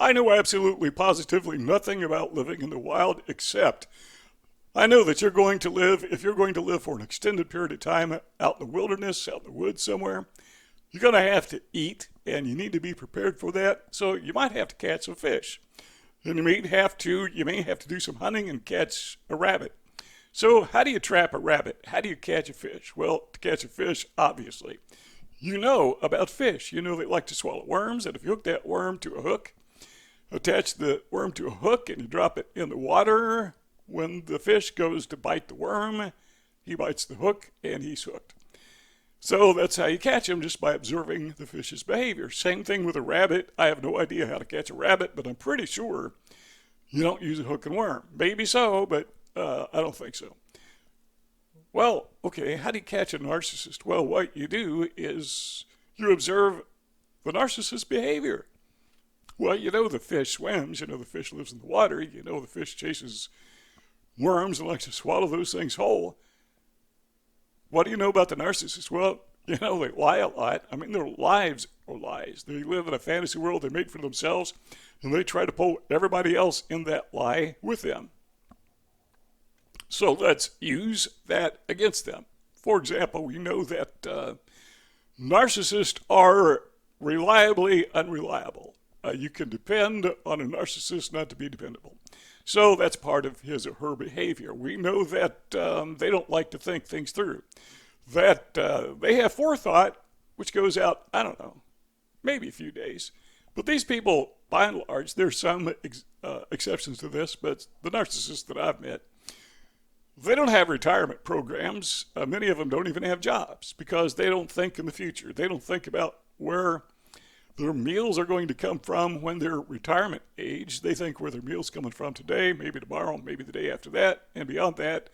I know absolutely positively nothing about living in the wild except I know that if you're going to live for an extended period of time out in the wilderness, out in the woods somewhere, you're going to have to eat and you need to be prepared for that. So you might have to catch some fish. And you may have to do some hunting and catch a rabbit. So how do you trap a rabbit? How do you catch a fish? Well, to catch a fish, obviously, you know about fish. You know they like to swallow worms, and if you hook that worm to a hook, attach the worm to a hook and you drop it in the water, when the fish goes to bite the worm, he bites the hook and he's hooked. So that's how you catch him, just by observing the fish's behavior. Same thing with a rabbit. I have no idea how to catch a rabbit, but I'm pretty sure you don't use a hook and worm. Maybe so, but I don't think so. Well, okay, how do you catch a narcissist? Well, what you do is you observe the narcissist's behavior. Well, you know the fish swims, you know the fish lives in the water, you know the fish chases worms and likes to swallow those things whole. What do you know about the narcissist? Well, you know, they lie a lot. I mean, their lives are lies. They live in a fantasy world they make for themselves, and they try to pull everybody else in that lie with them. So let's use that against them. For example, we know that narcissists are reliably unreliable. You can depend on a narcissist not to be dependable. So that's part of his or her behavior. We know that they don't like to think things through, that they have forethought, which goes out, I don't know, maybe a few days. But these people, by and large, there's some exceptions to this, but the narcissists that I've met, they don't have retirement programs. Many of them don't even have jobs because they don't think in the future. They don't think about where their meals are going to come from when they're retirement age. They think where their meals coming from today, maybe tomorrow, maybe the day after that, and beyond that.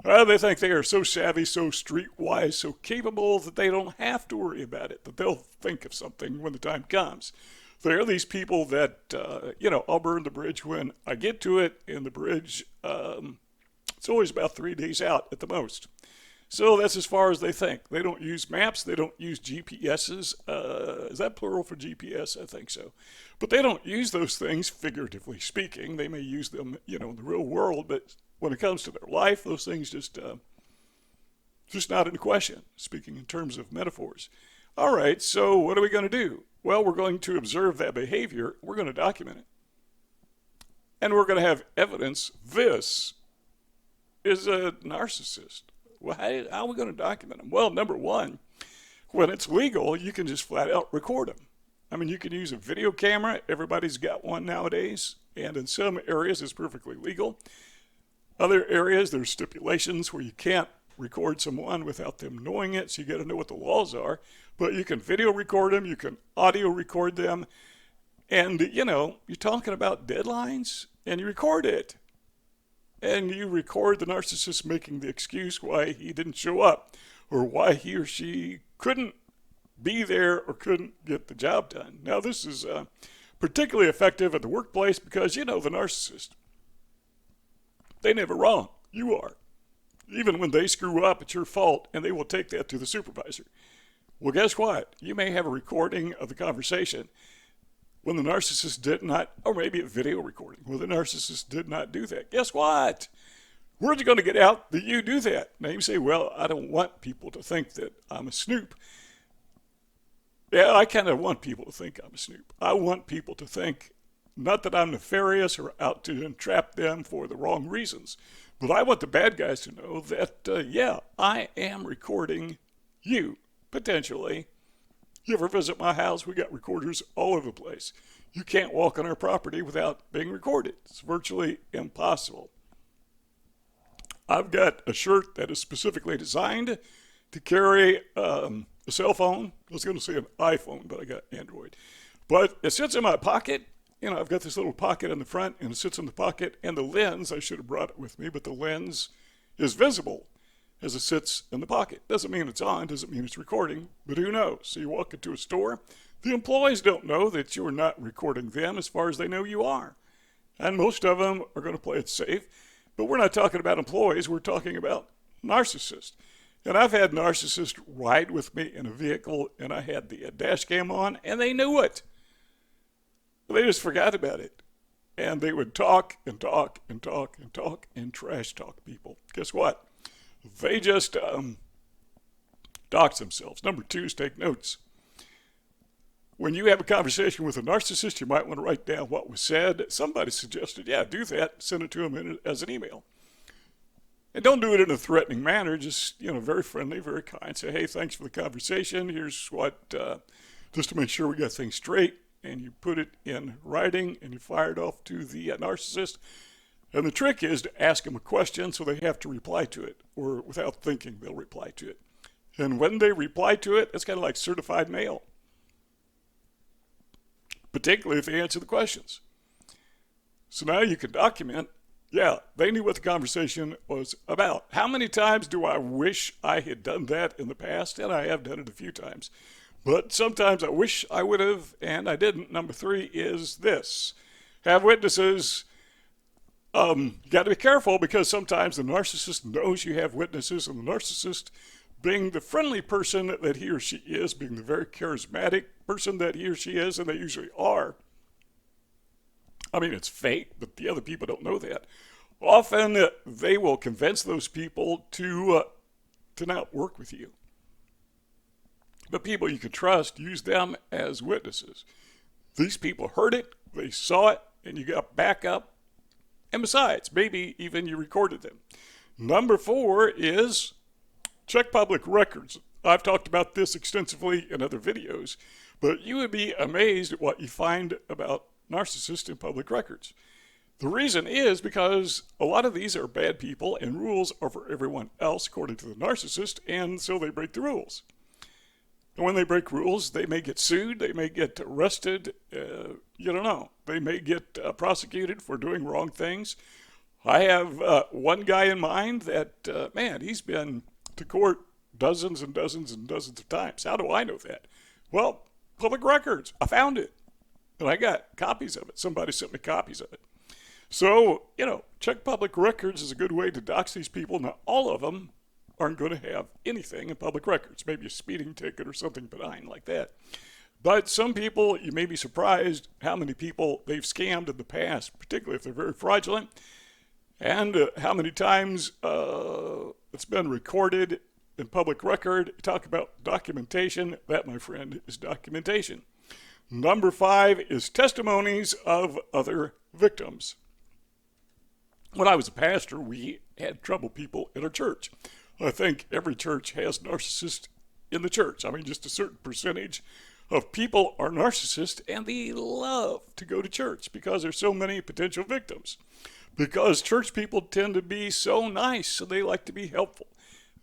They think they are so savvy, so streetwise, so capable that they don't have to worry about it, that they'll think of something when the time comes. They're these people that, I'll burn the bridge when I get to it, and the bridge, it's always about 3 days out at the most. So that's as far as they think. They don't use maps. They don't use GPSs. Is that plural for GPS? I think so. But they don't use those things, figuratively speaking. They may use them, in the real world. But when it comes to their life, those things just not in question, speaking in terms of metaphors. All right, so what are we going to do? Well, we're going to observe that behavior. We're going to document it. And we're going to have evidence. This is a narcissist. Well, how are we going to document them? Well, number one, when it's legal, you can just flat out record them. I mean, you can use a video camera. Everybody's got one nowadays. And in some areas, it's perfectly legal. Other areas, there's stipulations where you can't record someone without them knowing it. So you got to know what the laws are. But you can video record them. You can audio record them. And, you're talking about deadlines, and you record it. And you record the narcissist making the excuse why he didn't show up, or why he or she couldn't be there or couldn't get the job done. Now, this is particularly effective at the workplace because, the narcissist, they never wrong. You are. Even when they screw up, it's your fault, and they will take that to the supervisor. Well, guess what? You may have a recording of the conversation when the narcissist did not, or maybe a video recording, when the narcissist did not do that. Guess what? Where's it going to get out that you do that? Now you say, well, I don't want people to think that I'm a snoop. Yeah, I kind of want people to think I'm a snoop. I want people to think, not that I'm nefarious or out to entrap them for the wrong reasons, but I want the bad guys to know that, I am recording you, potentially. You ever visit my house? We got recorders all over the place. You can't walk on our property without being recorded. It's virtually impossible. I've got a shirt that is specifically designed to carry a cell phone. I was going to say an iPhone, but I got Android. But it sits in my pocket. I've got this little pocket in the front, and it sits in the pocket. And the lens, I should have brought it with me, but the lens is visible as it sits in the pocket. Doesn't mean it's on, doesn't mean it's recording, but who knows? So you walk into a store, the employees don't know that you're not recording them as far as they know you are. And most of them are going to play it safe, but we're not talking about employees, we're talking about narcissists. And I've had narcissists ride with me in a vehicle, and I had the dash cam on, and they knew it. They just forgot about it. And they would talk and talk and talk and talk and trash talk people. Guess what? They just dox themselves. Number two is take notes. When you have a conversation with a narcissist, you might want to write down what was said. Somebody suggested, yeah, do that. Send it to them as an email. And don't do it in a threatening manner. Just, very friendly, very kind. Say, hey, thanks for the conversation. Here's what, just to make sure we got things straight. And you put it in writing and you fire it off to the narcissist. And the trick is to ask them a question so they have to reply to it, or without thinking, they'll reply to it. And when they reply to it, it's kind of like certified mail, particularly if they answer the questions. So now you can document, yeah, they knew what the conversation was about. How many times do I wish I had done that in the past? And I have done it a few times. But sometimes I wish I would have, and I didn't. Number three is this. Have witnesses. You got to be careful, because sometimes the narcissist knows you have witnesses, and the narcissist, being the friendly person that he or she is, being the very charismatic person that he or she is, and they usually are. I mean, it's fake, but the other people don't know that. Often they will convince those people to not work with you. But people you can trust, use them as witnesses. These people heard it, they saw it, and you got backup. And besides, maybe even you recorded them. Number four is check public records. I've talked about this extensively in other videos, but you would be amazed at what you find about narcissists in public records. The reason is because a lot of these are bad people, and rules are for everyone else according to the narcissist, and so they break the rules. And when they break rules, they may get sued, they may get arrested, you don't know. They may get prosecuted for doing wrong things. I have one guy in mind that, he's been to court dozens and dozens and dozens of times. How do I know that? Well, public records. I found it. And I got copies of it. Somebody sent me copies of it. So, check public records is a good way to dox these people. Now, all of them aren't going to have anything in public records, maybe a speeding ticket or something benign like that. But some people, you may be surprised how many people they've scammed in the past, particularly if they're very fraudulent, and how many times it's been recorded in public record. Talk about documentation. That, my friend, is documentation. Number five is testimonies of other victims. When I was a pastor, we had troubled people in our church. I think every church has narcissists in the church. I mean, just a certain percentage of people are narcissists, and they love to go to church because there's so many potential victims. Because church people tend to be so nice, so they like to be helpful.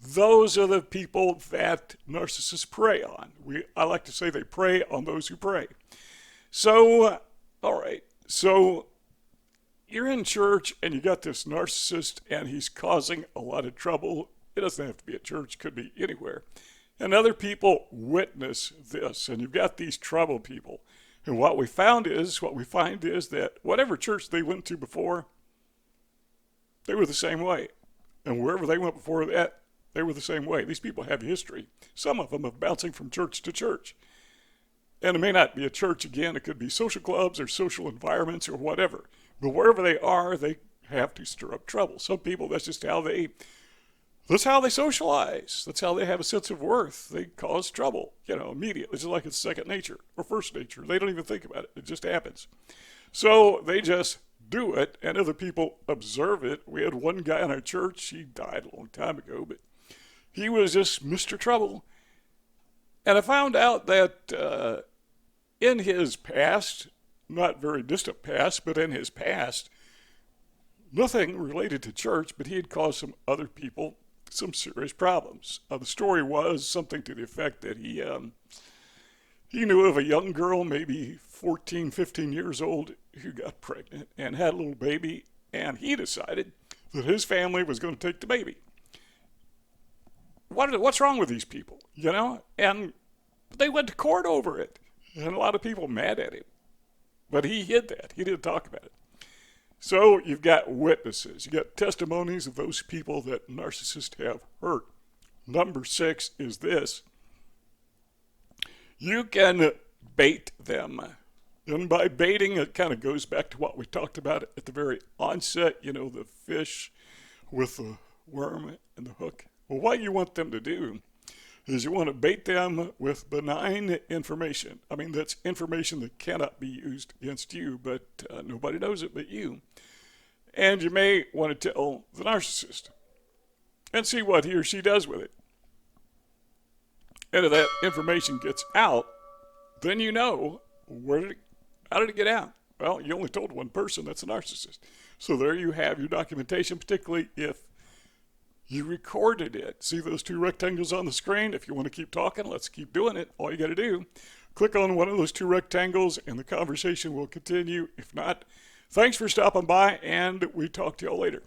Those are the people that narcissists prey on. I like to say they prey on those who pray. So, all right. So you're in church and you got this narcissist and he's causing a lot of trouble. It doesn't have to be at church, it could be anywhere. And other people witness this, and you've got these troubled people. And what we find is that whatever church they went to before, they were the same way. And wherever they went before that, they were the same way. These people have history. Some of them are bouncing from church to church. And it may not be a church again. It could be social clubs or social environments or whatever. But wherever they are, they have to stir up trouble. Some people, that's how they socialize. That's how they have a sense of worth. They cause trouble, immediately. It's like it's second nature or first nature. They don't even think about it. It just happens. So they just do it, and other people observe it. We had one guy in our church. He died a long time ago, but he was just Mr. Trouble. And I found out that in his past, not very distant past, but in his past, nothing related to church, but he had caused some other people some serious problems. The story was something to the effect that he knew of a young girl, maybe 14, 15 years old, who got pregnant and had a little baby, and he decided that his family was going to take the baby. What's wrong with these people, And they went to court over it, and a lot of people mad at him. But he hid that. He didn't talk about it. So you've got witnesses. You got testimonies of those people that narcissists have hurt. Number 6 is this. You can bait them. And by baiting, it kind of goes back to what we talked about at the very onset, you know, the fish with the worm and the hook. Well, what you want them to do is you want to bait them with benign information. I mean, that's information that cannot be used against you, but nobody knows it but you. And you may want to tell the narcissist and see what he or she does with it. And if that information gets out, then you know how did it get out? Well, you only told one person, that's a narcissist. So there you have your documentation, particularly if you recorded it. See those two rectangles on the screen? If you want to keep talking, let's keep doing it. All you got to do, click on one of those two rectangles and the conversation will continue. If not, thanks for stopping by, and we talk to y'all later.